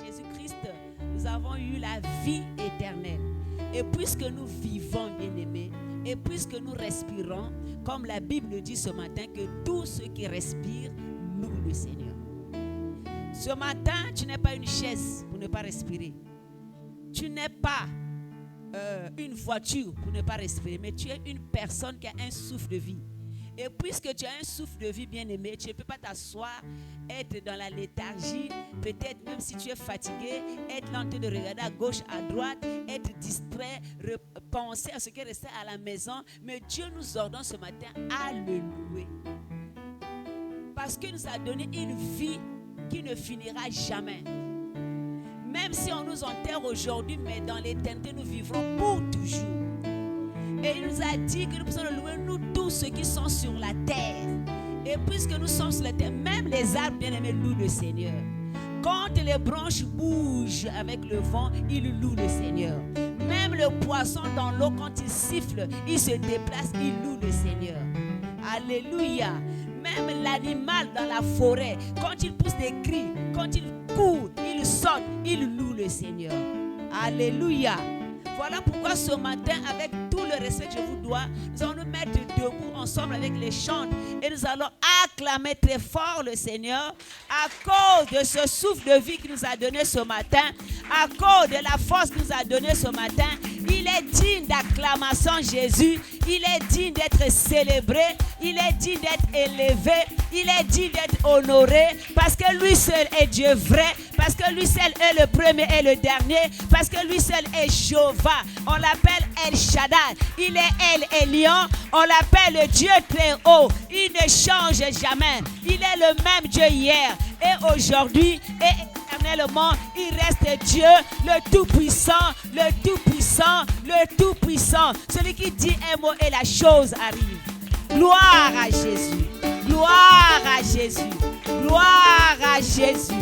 Jésus-Christ, nous avons eu la vie éternelle. Et puisque nous vivons, bien-aimés, et puisque nous respirons, comme la Bible dit ce matin, que tous ceux qui respirent louent le Seigneur. Ce matin, tu n'es pas une chaise pour ne pas respirer. Tu n'es pas une voiture pour ne pas respirer, mais tu es une personne qui a un souffle de vie. Et puisque tu as un souffle de vie, bien-aimé, tu ne peux pas t'asseoir, être dans la léthargie, peut-être même si tu es fatigué, être là en train de regarder à gauche, à droite, être distrait, penser à ce qui est resté à la maison. Mais Dieu nous ordonne ce matin à le louer. Parce qu'il nous a donné une vie qui ne finira jamais. Même si on nous enterre aujourd'hui, mais dans l'éternité, nous vivrons pour toujours. Et il nous a dit que nous pouvons louer, nous tous ceux qui sont sur la terre. Et puisque nous sommes sur la terre, même les arbres bien-aimés louent le Seigneur. Quand les branches bougent avec le vent, ils louent le Seigneur. Même le poisson dans l'eau, quand il siffle, il se déplace, il loue le Seigneur. Alléluia. Même l'animal dans la forêt, quand il pousse des cris, quand il court, il saute, il loue le Seigneur. Alléluia. Voilà pourquoi ce matin, avec tout le respect que je vous dois, nous allons nous mettre debout ensemble avec les chants et nous allons acclamer très fort le Seigneur à cause de ce souffle de vie qu'il nous a donné ce matin, à cause de la force qu'il nous a donné ce matin. Il est digne d'acclamation, Jésus. Il est digne d'être célébré. Il est digne d'être élevé. Il est digne d'être honoré. Parce que lui seul est Dieu vrai. Parce que lui seul est le premier et le dernier. Parce que lui seul est Jéhovah. On l'appelle El Shaddai. Il est El Elyon. On l'appelle le Dieu très haut. Il ne change jamais. Il est le même Dieu hier et aujourd'hui et éternellement. Il reste Dieu, le Tout-Puissant, le Tout-Puissant, le Tout-Puissant. Celui qui dit un mot et la chose arrive. Gloire à Jésus. Gloire à Jésus. Gloire à Jésus.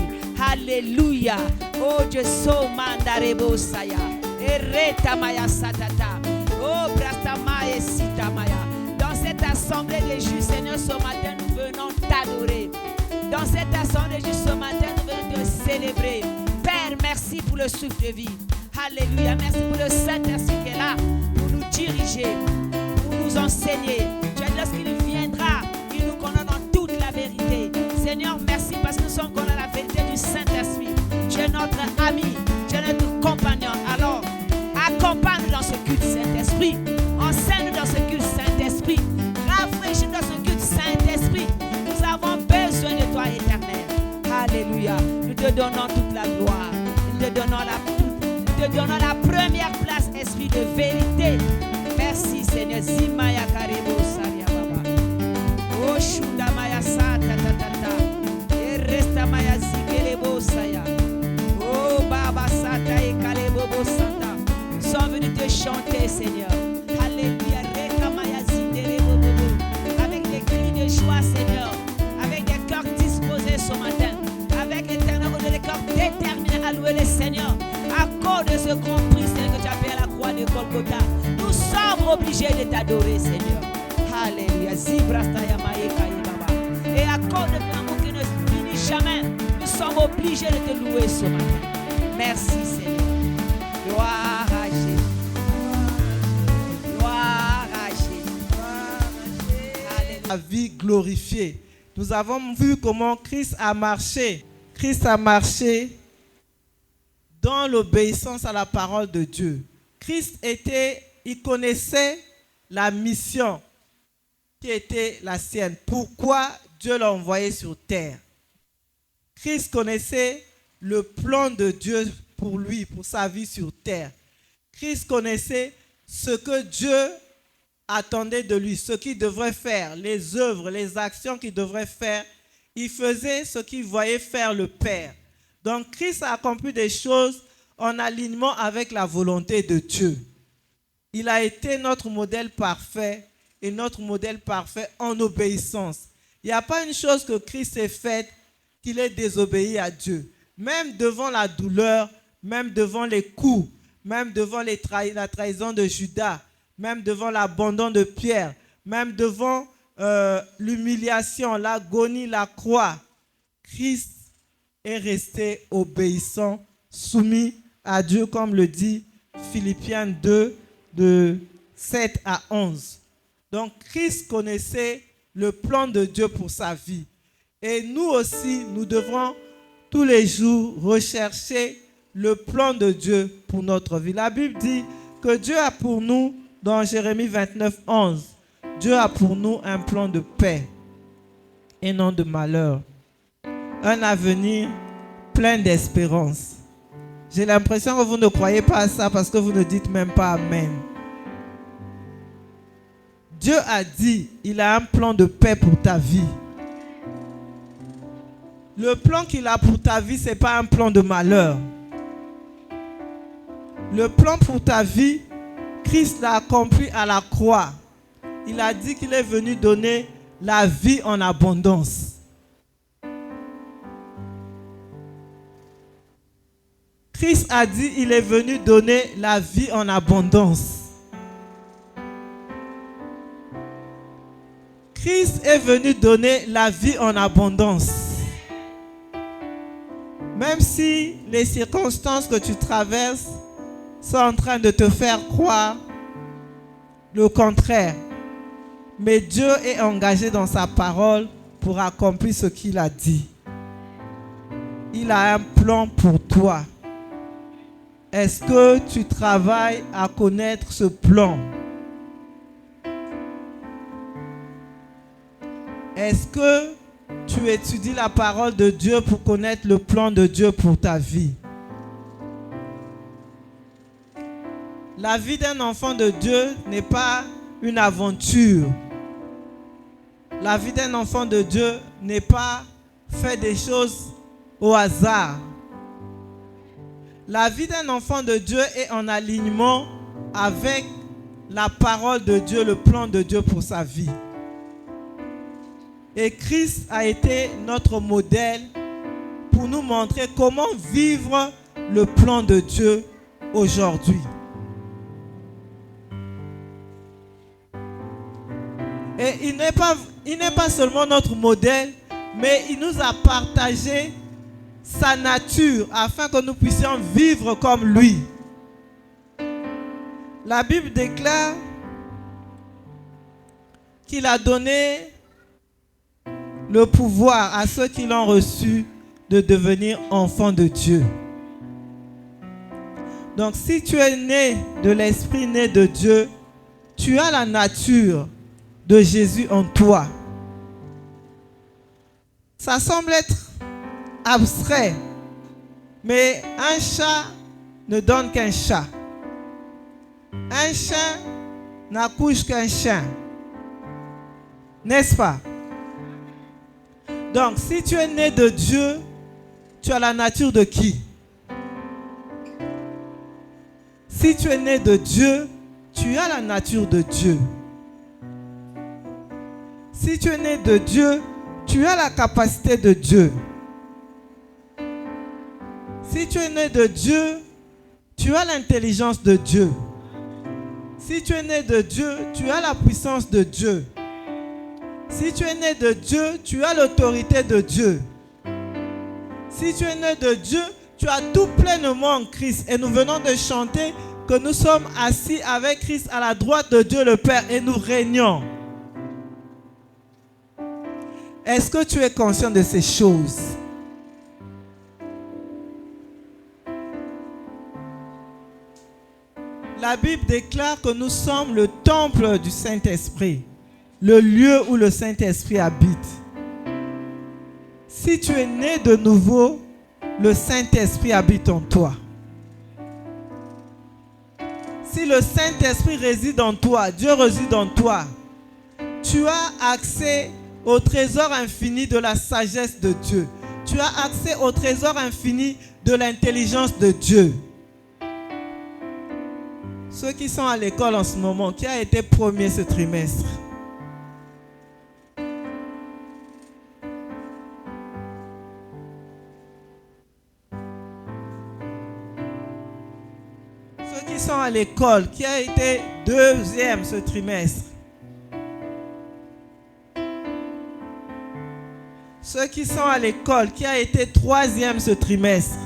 Alléluia. Oh Dieu, so mandarebo saya. Ereta maya satata. Oh brastama et sitamaya. Dans cette assemblée de justes, Seigneur, ce matin, nous venons t'adorer. Dans cette assemblée de justes, ce matin, nous venons te célébrer. Père, merci pour le souffle de vie. Alléluia. Merci pour le Saint-Esprit qui est là pour nous diriger, pour nous enseigner. Tu as dit lorsqu'il viendra, il nous connaît dans toute la vérité. Seigneur, merci parce que nous sommes dans la vérité du Saint-Esprit. Tu es notre ami, tu es notre compagnon. Alors, accompagne-nous dans ce culte Saint-Esprit. Enseigne-nous dans ce culte Saint-Esprit. Rafraîchis dans ce culte Saint-Esprit. Nous avons besoin de toi, éternel. Alléluia. Nous te donnons toute la gloire. Nous te donnons la première place, esprit de vérité. Merci, Seigneur. Zimaya karebo saria baba. Oh shunda maya sa ta ta ta ta. E resta maya zikelebo saya. Oh baba sata e kalebo bo santa. Nous sommes venus te chanter, Seigneur. Alléluia. Reka maya zikelebo bobo. Avec des cris de joie, Seigneur. Avec des cœurs disposés ce matin. Avec l'éternel, des cœurs déterminés à louer le Seigneur. À cause de ce grand prix, Seigneur, que tu as payé à la croix de Golgotha, nous sommes obligés de t'adorer, Seigneur. Alléluia. Et à cause de ton amour qui ne finit jamais, nous sommes obligés de te louer ce matin. Merci, Seigneur. Gloire à Jésus. Gloire à Jésus. Alléluia. La vie glorifiée. Nous avons vu comment Christ a marché. Christ a marché dans l'obéissance à la parole de Dieu. Christ il connaissait la mission qui était la sienne. Pourquoi Dieu l'a envoyé sur terre? Christ connaissait le plan de Dieu pour lui, pour sa vie sur terre. Christ connaissait ce que Dieu attendait de lui, ce qu'il devrait faire, les œuvres, les actions qu'il devrait faire. Il faisait ce qu'il voyait faire le Père. Donc Christ a accompli des choses en alignement avec la volonté de Dieu. Il a été notre modèle parfait et notre modèle parfait en obéissance. Il n'y a pas une chose que Christ ait faite qu'il ait désobéi à Dieu. Même devant la douleur, même devant les coups, même devant la trahison de Judas, même devant l'abandon de Pierre, même devant l'humiliation, l'agonie, la croix. Christ et rester obéissant, soumis à Dieu, comme le dit Philippiens 2, de 7 à 11. Donc, Christ connaissait le plan de Dieu pour sa vie. Et nous aussi, nous devrons tous les jours rechercher le plan de Dieu pour notre vie. La Bible dit que Dieu a pour nous, dans Jérémie 29, 11, Dieu a pour nous un plan de paix et non de malheur. Un avenir plein d'espérance. J'ai l'impression que vous ne croyez pas à ça parce que vous ne dites même pas Amen. Dieu a dit, il a un plan de paix pour ta vie. Le plan qu'il a pour ta vie, ce n'est pas un plan de malheur. Le plan pour ta vie, Christ l'a accompli à la croix. Il a dit qu'il est venu donner la vie en abondance. Christ a dit qu'il est venu donner la vie en abondance. Christ est venu donner la vie en abondance. Même si les circonstances que tu traverses sont en train de te faire croire le contraire. Mais Dieu est engagé dans sa parole pour accomplir ce qu'il a dit. Il a un plan pour toi. Est-ce que tu travailles à connaître ce plan? Est-ce que tu étudies la parole de Dieu pour connaître le plan de Dieu pour ta vie? La vie d'un enfant de Dieu n'est pas une aventure. La vie d'un enfant de Dieu n'est pas faire des choses au hasard. La vie d'un enfant de Dieu est en alignement avec la parole de Dieu, le plan de Dieu pour sa vie. Et Christ a été notre modèle pour nous montrer comment vivre le plan de Dieu aujourd'hui. Et il n'est pas seulement notre modèle, mais il nous a partagé sa nature afin que nous puissions vivre comme lui. La Bible déclare qu'il a donné le pouvoir à ceux qui l'ont reçu de devenir enfants de Dieu. Donc si tu es né de l'Esprit, né de Dieu, tu as la nature de Jésus en toi. Ça semble être abstrait, mais un chat ne donne qu'un chat. Un chien n'accouche qu'un chien. N'est-ce pas? Donc, si tu es né de Dieu, tu as la nature de qui? Si tu es né de Dieu, tu as la nature de Dieu. Si tu es né de Dieu, tu as la capacité de Dieu. Si tu es né de Dieu, tu as l'intelligence de Dieu. Si tu es né de Dieu, tu as la puissance de Dieu. Si tu es né de Dieu, tu as l'autorité de Dieu. Si tu es né de Dieu, tu as tout pleinement en Christ. Et nous venons de chanter que nous sommes assis avec Christ à la droite de Dieu le Père et nous régnons. Est-ce que tu es conscient de ces choses? La Bible déclare que nous sommes le temple du Saint-Esprit, le lieu où le Saint-Esprit habite. Si tu es né de nouveau, le Saint-Esprit habite en toi. Si le Saint-Esprit réside en toi, Dieu réside en toi, tu as accès au trésor infini de la sagesse de Dieu. Tu as accès au trésor infini de l'intelligence de Dieu. Ceux qui sont à l'école en ce moment, qui a été premier ce trimestre? Ceux qui sont à l'école, qui a été deuxième ce trimestre? Ceux qui sont à l'école, qui a été 3e ce trimestre.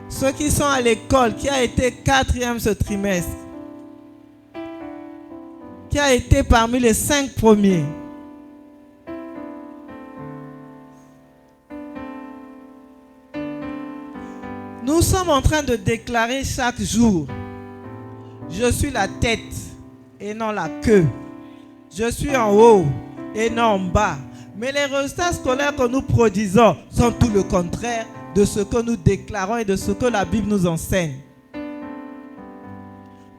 Ceux qui sont à l'école, qui a été 4e ce trimestre. Qui a été parmi les 5 premiers. Nous sommes en train de déclarer chaque jour: je suis la tête et non la queue. Je suis en haut et non en bas. Mais les résultats scolaires que nous produisons sont tout le contraire de ce que nous déclarons et de ce que la Bible nous enseigne.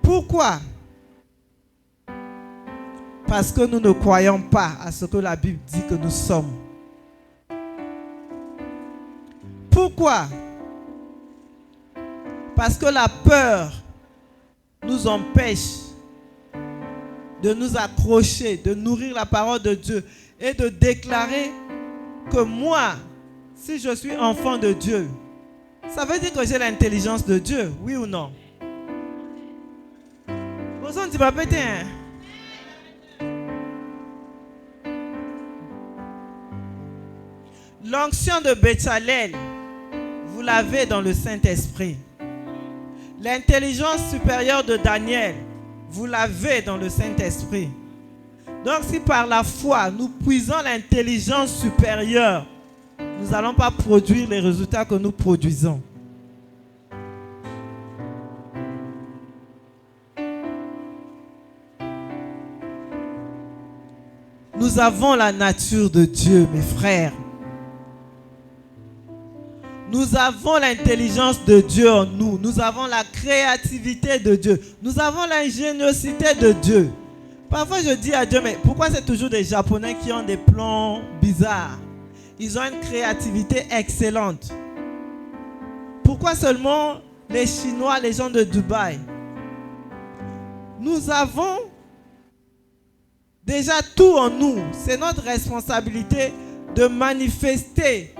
Pourquoi? Parce que nous ne croyons pas à ce que la Bible dit que nous sommes. Pourquoi? Parce que la peur nous empêche de nous accrocher, de nourrir la parole de Dieu et de déclarer que moi, si je suis enfant de Dieu, ça veut dire que j'ai l'intelligence de Dieu, oui ou non? Vous en dites pas péter, hein? L'onction de Béchalel, vous l'avez dans le Saint-Esprit. L'intelligence supérieure de Daniel, vous l'avez dans le Saint-Esprit. Donc si par la foi, nous puisons l'intelligence supérieure, nous n'allons pas produire les résultats que nous produisons. Nous avons la nature de Dieu, mes frères. Nous avons l'intelligence de Dieu en nous. Nous avons la créativité de Dieu. Nous avons l'ingéniosité de Dieu. Parfois je dis à Dieu, mais pourquoi c'est toujours des Japonais qui ont des plans bizarres? Ils ont une créativité excellente. Pourquoi seulement les Chinois, les gens de Dubaï? Nous avons déjà tout en nous. C'est notre responsabilité de manifester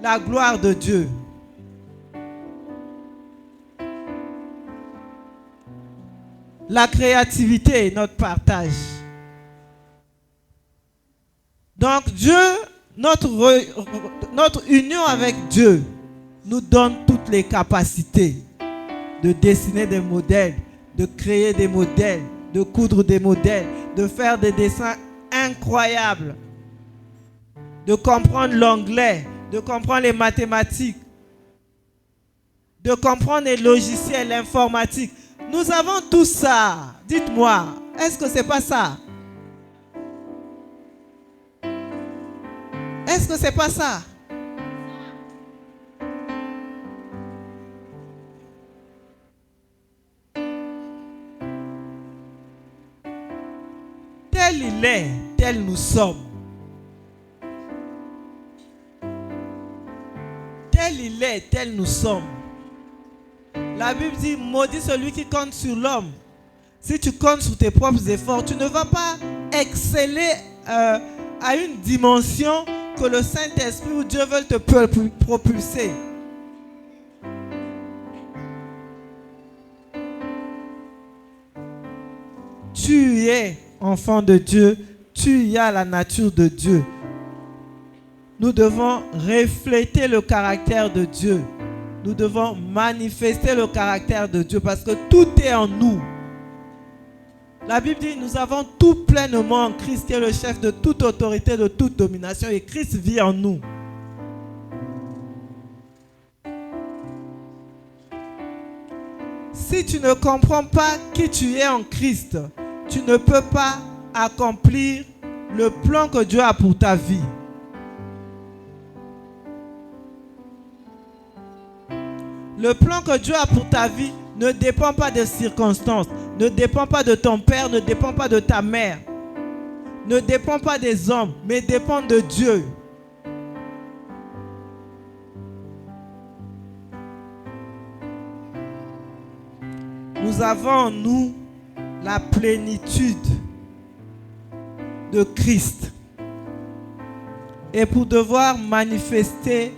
la gloire de Dieu. La créativité est notre partage. Donc Dieu, notre union avec Dieu nous donne toutes les capacités de dessiner des modèles, de créer des modèles, de coudre des modèles, de faire des dessins incroyables, de comprendre l'anglais, de comprendre les mathématiques, de comprendre les logiciels, l'informatique. Nous avons tout ça. Dites-moi, est-ce que c'est pas ça? Est-ce que c'est pas ça? Tel il est, tel nous sommes. Tel il est, tel nous sommes. La Bible dit, maudit celui qui compte sur l'homme. Si tu comptes sur tes propres efforts, tu ne vas pas exceller à une dimension que le Saint-Esprit ou Dieu veut te propulser. Tu es enfant de Dieu, tu as la nature de Dieu. Nous devons refléter le caractère de Dieu. Nous devons manifester le caractère de Dieu parce que tout est en nous. La Bible dit, nous avons tout pleinement en Christ qui est le chef de toute autorité, de toute domination, et Christ vit en nous. Si tu ne comprends pas qui tu es en Christ, tu ne peux pas accomplir le plan que Dieu a pour ta vie. Le plan que Dieu a pour ta vie ne dépend pas des circonstances, ne dépend pas de ton père, ne dépend pas de ta mère, ne dépend pas des hommes, mais dépend de Dieu. Nous avons en nous la plénitude de Christ. Et pour devoir manifester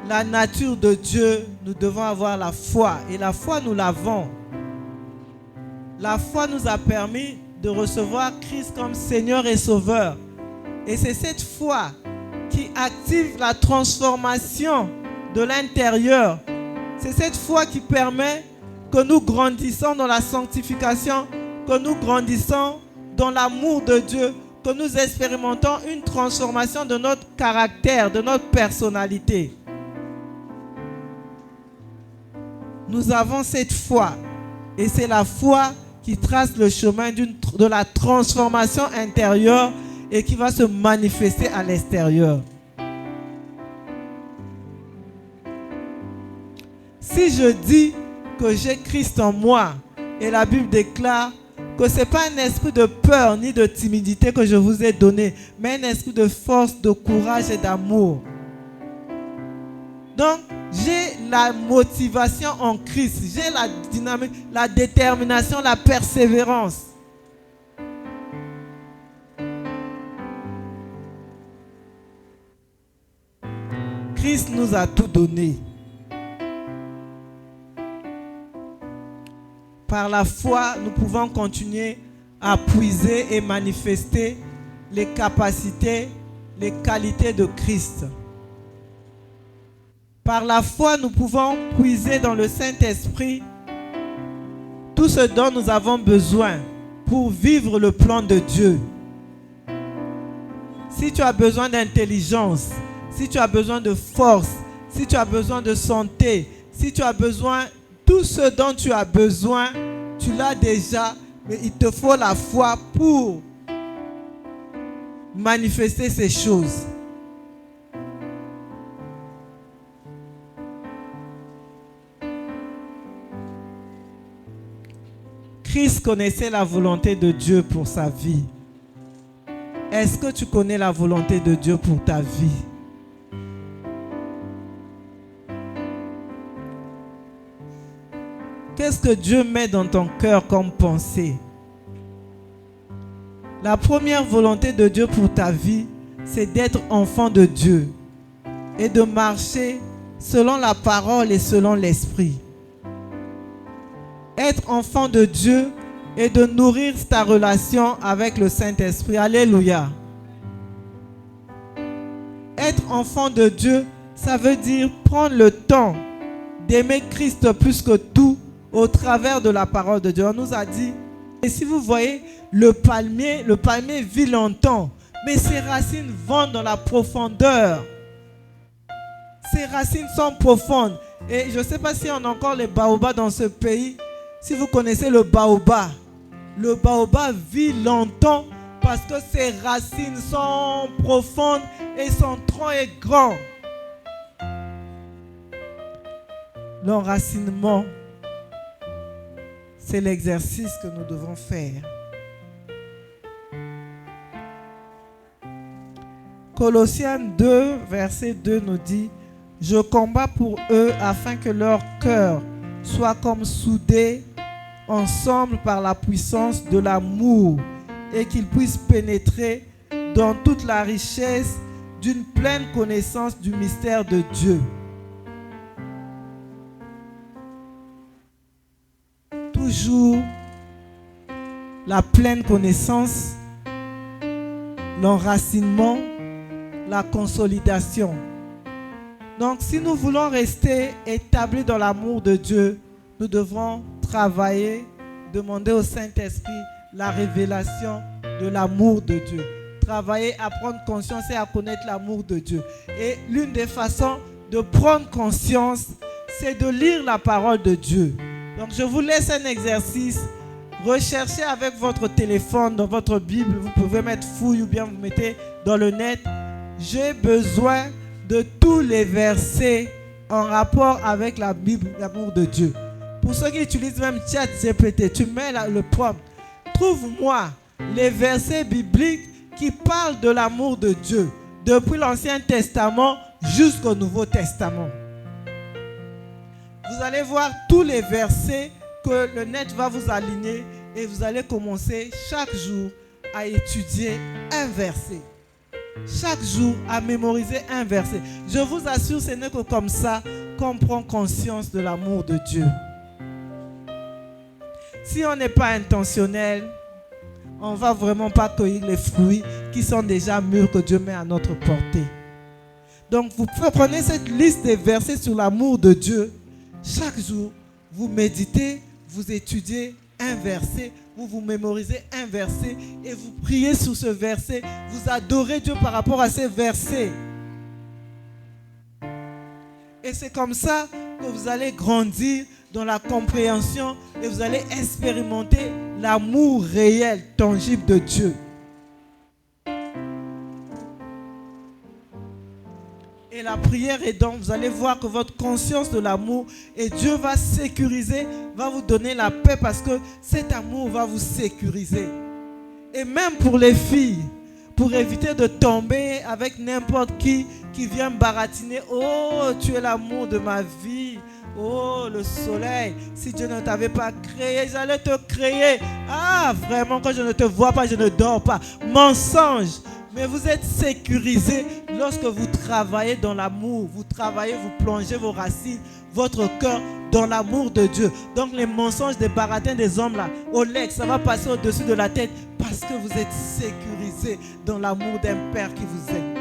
la nature de Dieu, nous devons avoir la foi. Et la foi, nous l'avons. La foi nous a permis de recevoir Christ comme Seigneur et Sauveur. Et c'est cette foi qui active la transformation de l'intérieur. C'est cette foi qui permet que nous grandissons dans la sanctification, que nous grandissons dans l'amour de Dieu, que nous expérimentons une transformation de notre caractère, de notre personnalité. Nous avons cette foi et c'est la foi qui trace le chemin de la transformation intérieure et qui va se manifester à l'extérieur. Si je dis que j'ai Christ en moi, et la Bible déclare que ce n'est pas un esprit de peur ni de timidité que je vous ai donné, mais un esprit de force, de courage et d'amour. Donc, j'ai la motivation en Christ, j'ai la dynamique, la détermination, la persévérance. Christ nous a tout donné. Par la foi, nous pouvons continuer à puiser et manifester les capacités, les qualités de Christ. Par la foi, nous pouvons puiser dans le Saint-Esprit tout ce dont nous avons besoin pour vivre le plan de Dieu. Si tu as besoin d'intelligence, si tu as besoin de force, si tu as besoin de santé, si tu as besoin, tout ce dont tu as besoin, tu l'as déjà, mais il te faut la foi pour manifester ces choses. Christ connaissait la volonté de Dieu pour sa vie. Est-ce que tu connais la volonté de Dieu pour ta vie? Qu'est-ce que Dieu met dans ton cœur comme pensée? La première volonté de Dieu pour ta vie, c'est d'être enfant de Dieu et de marcher selon la parole et selon l'esprit. Être enfant de Dieu et de nourrir ta relation avec le Saint-Esprit. Alléluia. Être enfant de Dieu, ça veut dire prendre le temps d'aimer Christ plus que tout au travers de la parole de Dieu. On nous a dit, et si vous voyez le palmier vit longtemps, mais ses racines vont dans la profondeur. Ses racines sont profondes. Et je ne sais pas si on a encore les baobabs dans ce pays. Si vous connaissez le baobab vit longtemps parce que ses racines sont profondes et son tronc est grand. L'enracinement, c'est l'exercice que nous devons faire. Colossiens 2, verset 2 nous dit « Je combats pour eux afin que leur cœur soit comme soudé ensemble par la puissance de l'amour et qu'ils puissent pénétrer dans toute la richesse d'une pleine connaissance du mystère de Dieu. » Toujours la pleine connaissance, l'enracinement, la consolidation. Donc, si nous voulons rester établis dans l'amour de Dieu, nous devrons travailler, demander au Saint-Esprit la révélation de l'amour de Dieu. Travailler à prendre conscience et à connaître l'amour de Dieu. Et l'une des façons de prendre conscience, c'est de lire la parole de Dieu. Donc, je vous laisse un exercice. Recherchez avec votre téléphone, dans votre Bible. Vous pouvez mettre fouille ou bien vous mettez dans le net. J'ai besoin de tous les versets en rapport avec la Bible, l'amour de Dieu. Pour ceux qui utilisent même ChatGPT, tu mets le prompt. Trouve-moi les versets bibliques qui parlent de l'amour de Dieu, depuis l'Ancien Testament jusqu'au Nouveau Testament. Vous allez voir tous les versets que le net va vous aligner et vous allez commencer chaque jour à étudier un verset. Chaque jour à mémoriser un verset. Je vous assure, ce n'est que comme ça qu'on prend conscience de l'amour de Dieu. Si on n'est pas intentionnel, on ne va vraiment pas cueillir les fruits qui sont déjà mûrs que Dieu met à notre portée. Donc vous prenez cette liste des versets sur l'amour de Dieu. Chaque jour, vous méditez, vous étudiez un verset, vous mémorisez un verset et vous priez sur ce verset. Vous adorez Dieu par rapport à ces versets. Et c'est comme ça que vous allez grandir dans la compréhension et vous allez expérimenter l'amour réel, tangible de Dieu. Et la prière est donc, vous allez voir que votre conscience de l'amour et Dieu va sécuriser, va vous donner la paix parce que cet amour va vous sécuriser. Et même pour les filles, pour éviter de tomber avec n'importe qui vient baratiner. Oh, tu es l'amour de ma vie. Oh, le soleil. Si Dieu ne t'avait pas créé, j'allais te créer. Ah, vraiment, quand je ne te vois pas, je ne dors pas. Mensonge. Mais vous êtes sécurisé lorsque vous travaillez dans l'amour. Vous travaillez, vous plongez vos racines, votre cœur dans l'amour de Dieu. Donc les mensonges des baratins des hommes là, au legs, ça va passer au-dessus de la tête parce que vous êtes sécurisé dans l'amour d'un Père qui vous aime.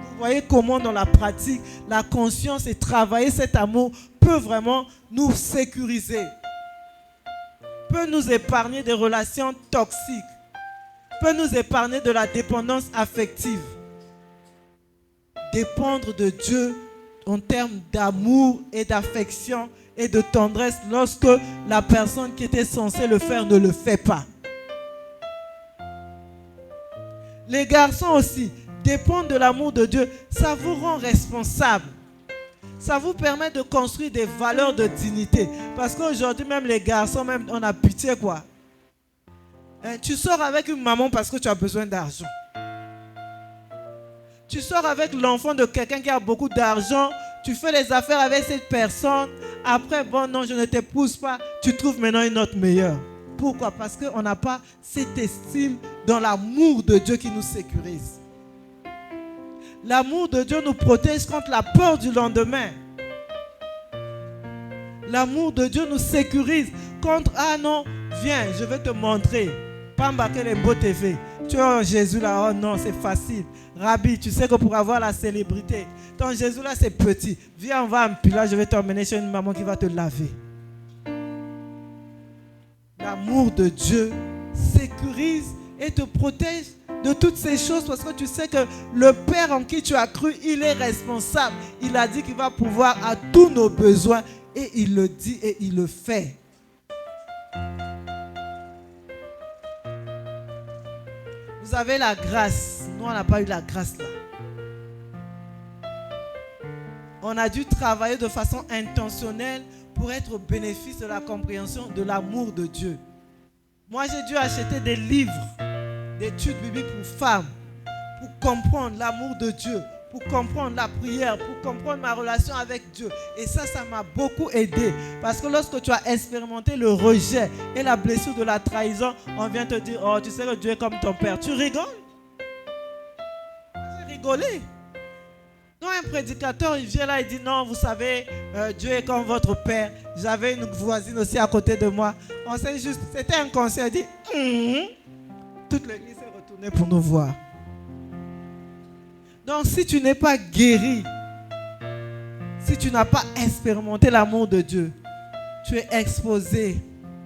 Vous voyez comment dans la pratique, la conscience et travailler cet amour peut vraiment nous sécuriser. Peut nous épargner des relations toxiques, peut nous épargner de la dépendance affective. Dépendre de Dieu en termes d'amour et d'affection et de tendresse lorsque la personne qui était censée le faire ne le fait pas. Les garçons aussi, dépendre de l'amour de Dieu, ça vous rend responsable. Ça vous permet de construire des valeurs de dignité. Parce qu'aujourd'hui, même les garçons, même, on a pitié, quoi. Tu sors avec une maman parce que tu as besoin d'argent. Tu sors avec l'enfant de quelqu'un qui a beaucoup d'argent. Tu fais les affaires avec cette personne. Après, bon, non, je ne t'épouse pas. Tu trouves maintenant une autre meilleure. Pourquoi? Parce qu'on n'a pas cette estime dans l'amour de Dieu qui nous sécurise. L'amour de Dieu nous protège contre la peur du lendemain. L'amour de Dieu nous sécurise contre, ah non, viens, je vais te montrer. Pas embarquer les beaux TV. Tu es en Jésus là, oh non, c'est facile. Rabbi, tu sais que pour avoir la célébrité, ton Jésus là c'est petit. Viens, on va en Pilat, je vais t'emmener chez une maman qui va te laver. L'amour de Dieu sécurise et te protège de toutes ces choses parce que tu sais que le Père en qui tu as cru, il est responsable. Il a dit qu'il va pouvoir à tous nos besoins et il le dit et il le fait. Vous avez la grâce. Nous, on n'a pas eu la grâce là. On a dû travailler de façon intentionnelle pour être au bénéfice de la compréhension de l'amour de Dieu. Moi, j'ai dû acheter des livres d'études bibliques pour femmes, pour comprendre l'amour de Dieu, pour comprendre la prière, pour comprendre ma relation avec Dieu. Et ça m'a beaucoup aidé. Parce que lorsque tu as expérimenté le rejet et la blessure de la trahison, on vient te dire, oh, tu sais que Dieu est comme ton père. Tu rigoles? J'ai rigolé. Non, un prédicateur, il vient là, il dit, non, vous savez, Dieu est comme votre père. J'avais une voisine aussi à côté de moi. On s'est juste, c'était un conseil, il dit, toute l'église est retournée pour nous voir. Donc si tu n'es pas guéri, si tu n'as pas expérimenté l'amour de Dieu, tu es exposé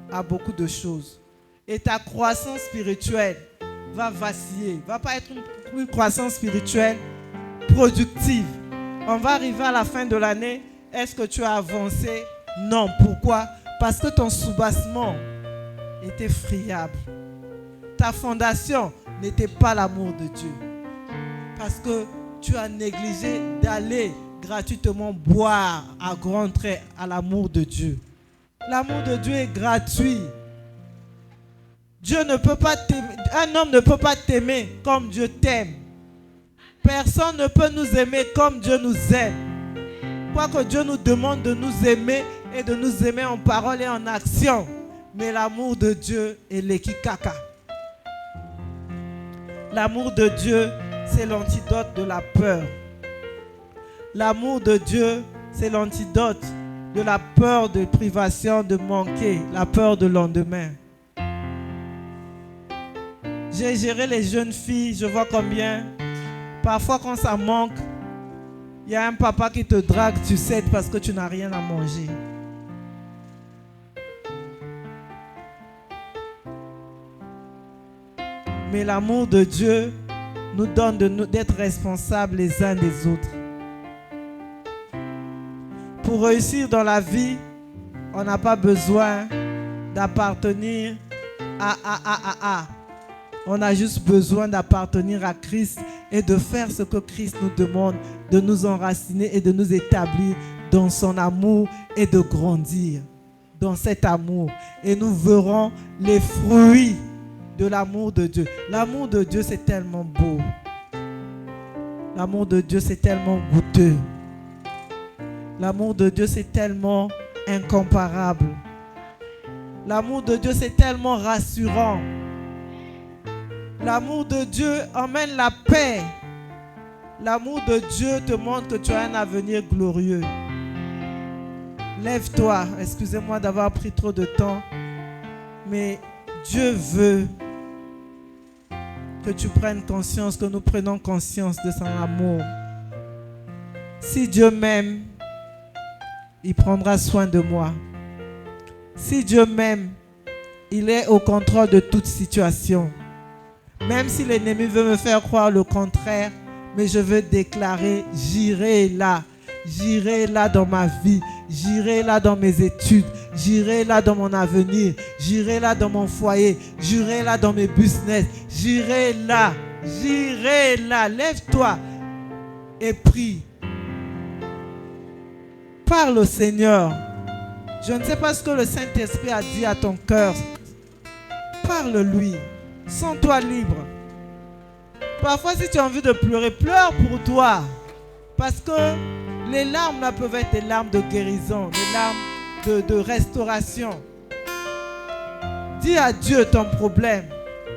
à beaucoup de choses. Et ta croissance spirituelle va vaciller. Va pas être une croissance spirituelle productive. On va arriver à la fin de l'année. Est-ce que tu as avancé? Non. Pourquoi? Parce que ton soubassement était friable. Ta fondation n'était pas l'amour de Dieu. Parce que tu as négligé d'aller gratuitement boire à grands traits à l'amour de Dieu. L'amour de Dieu est gratuit. Dieu ne peut pas t'aimer. Un homme ne peut pas t'aimer comme Dieu t'aime. Personne ne peut nous aimer comme Dieu nous aime. Quoique Dieu nous demande de nous aimer et de nous aimer en parole et en action. Mais l'amour de Dieu est l'ékikaka. L'amour de Dieu, c'est l'antidote de la peur. L'amour de Dieu, c'est l'antidote de la peur de privation, de manquer, la peur de lendemain. J'ai géré les jeunes filles, je vois combien. Parfois quand ça manque, il y a un papa qui te drague, tu cèdes parce que tu n'as rien à manger. Mais l'amour de Dieu nous donne d'être responsables les uns des autres. Pour réussir dans la vie, on n'a pas besoin d'appartenir à. On a juste besoin d'appartenir à Christ et de faire ce que Christ nous demande, de nous enraciner et de nous établir dans son amour et de grandir dans cet amour. Et nous verrons les fruits de l'amour de Dieu. L'amour de Dieu, c'est tellement beau. L'amour de Dieu, c'est tellement goûteux. L'amour de Dieu, c'est tellement incomparable. L'amour de Dieu, c'est tellement rassurant. L'amour de Dieu emmène la paix. L'amour de Dieu te montre que tu as un avenir glorieux. Lève-toi. Excusez-moi d'avoir pris trop de temps. Mais Dieu veut que tu prennes conscience, que nous prenons conscience de son amour. Si Dieu m'aime, il prendra soin de moi. Si Dieu m'aime, il est au contrôle de toute situation. Même si l'ennemi veut me faire croire le contraire, mais je veux déclarer, j'irai là dans ma vie, j'irai là dans mes études, j'irai là dans mon avenir, j'irai là dans mon foyer, j'irai là dans mes business, j'irai là. Lève-toi et prie. Parle au Seigneur. Je ne sais pas ce que le Saint-Esprit a dit à ton cœur. Parle-lui. Sens-toi libre. Parfois, si tu as envie de pleurer, pleure pour toi. Parce que les larmes là peuvent être des larmes de guérison, des larmes de restauration. Dis à Dieu ton problème.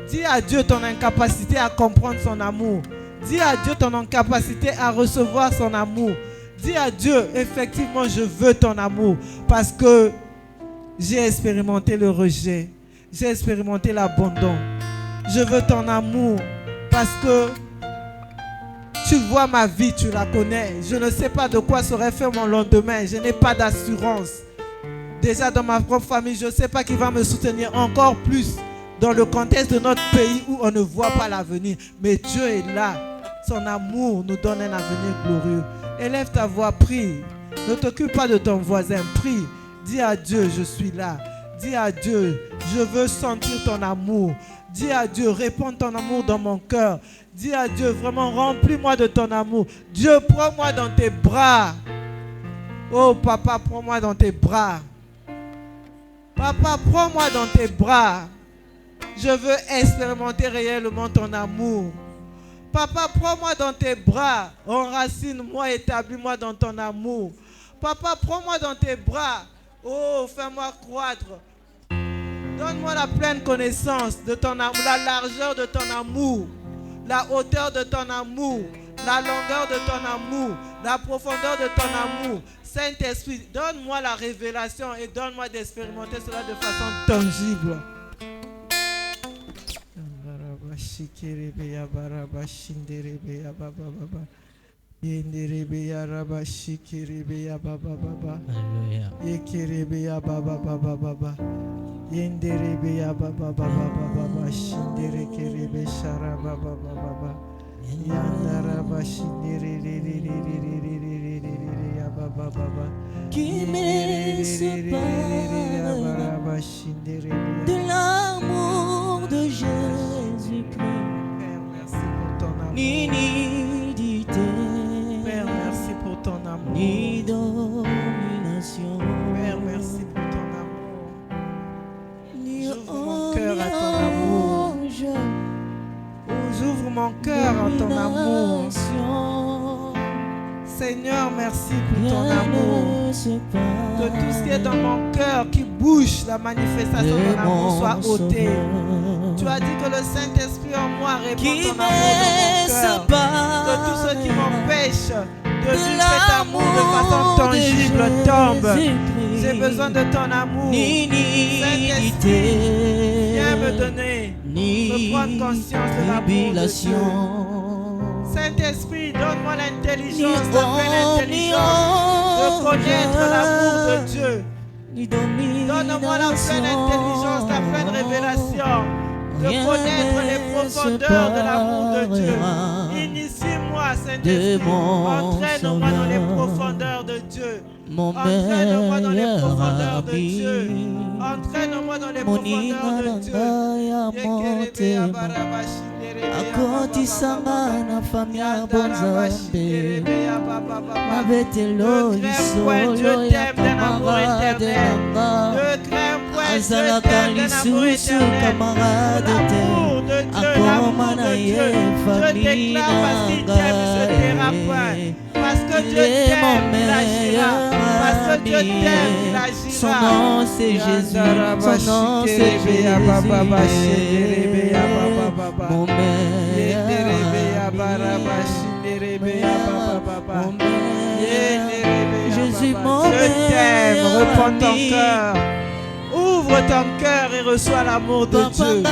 Dis à Dieu ton incapacité à comprendre son amour. Dis à Dieu ton incapacité à recevoir son amour. Dis à Dieu, effectivement, je veux ton amour. Parce que j'ai expérimenté le rejet. J'ai expérimenté l'abandon. Je veux ton amour parce que tu vois ma vie, tu la connais. Je ne sais pas de quoi serait fait mon lendemain. Je n'ai pas d'assurance. Déjà dans ma propre famille, je ne sais pas qui va me soutenir encore plus dans le contexte de notre pays où on ne voit pas l'avenir. Mais Dieu est là. Son amour nous donne un avenir glorieux. Élève ta voix, prie. Ne t'occupe pas de ton voisin, prie. Dis à Dieu, je suis là. Dis à Dieu, je veux sentir ton amour. Dis à Dieu, répands ton amour dans mon cœur. Dis à Dieu, vraiment, remplis-moi de ton amour. Dieu, prends-moi dans tes bras. Oh, papa, prends-moi dans tes bras. Papa, prends-moi dans tes bras. Je veux expérimenter réellement ton amour. Papa, prends-moi dans tes bras. Enracine-moi, établis-moi dans ton amour. Papa, prends-moi dans tes bras. Oh, fais-moi croître. Donne-moi la pleine connaissance de ton amour, la largeur de ton amour, la hauteur de ton amour, la longueur de ton amour, la profondeur de ton amour. Saint-Esprit, donne-moi la révélation et donne-moi d'expérimenter cela de façon tangible. Qui me sépare de l'amour de Jésus-Christ. Père, merci pour ton amour. Ni Père, merci pour ton amour. ni domination. Père, merci pour ton amour. Ni J'ouvre mon cœur à ton amour. ange, Oh, j'ouvre mon cœur à ton amour. domination. Seigneur, merci pour ton Rien amour. ne sépare Que tout ce qui est dans mon cœur, qui bouge, la manifestation de ton amour soit ôtée. Tu as dit que le Saint-Esprit en moi répand qui ton amour dans mon me cœur. sépare Que tout ce qui m'empêche de vivre cet amour de façon tangible tombe. J'ai besoin de ton amour. Saint-Esprit, viens me donner, me prendre conscience de l'amour de Dieu. Saint-Esprit, donne-moi l'intelligence, la pleine intelligence de connaître l'amour de Dieu. Donne-moi la pleine intelligence, la pleine révélation de connaître les profondeurs de l'amour de Dieu. Initie-moi, Saint-Esprit. Entraîne-moi dans les profondeurs de Dieu. Entraîne-moi dans les profondeurs de Dieu. Entraîne-moi dans les profondeurs de Dieu. Akotisanga na famia bonzambe Nabetelo lisolo ya camarade nanga Azalaka lisusu camarade te Akoma na ye famille nanga Parce que Dieu t'aime, il agira. Parce que Dieu t'aime, il agira. Son nom c'est Jésus. Son nom c'est Jésus. Mon Jésus, mon Je t'aime, réponds ton cœur. Ouvre ton cœur et reçois l'amour de Dieu.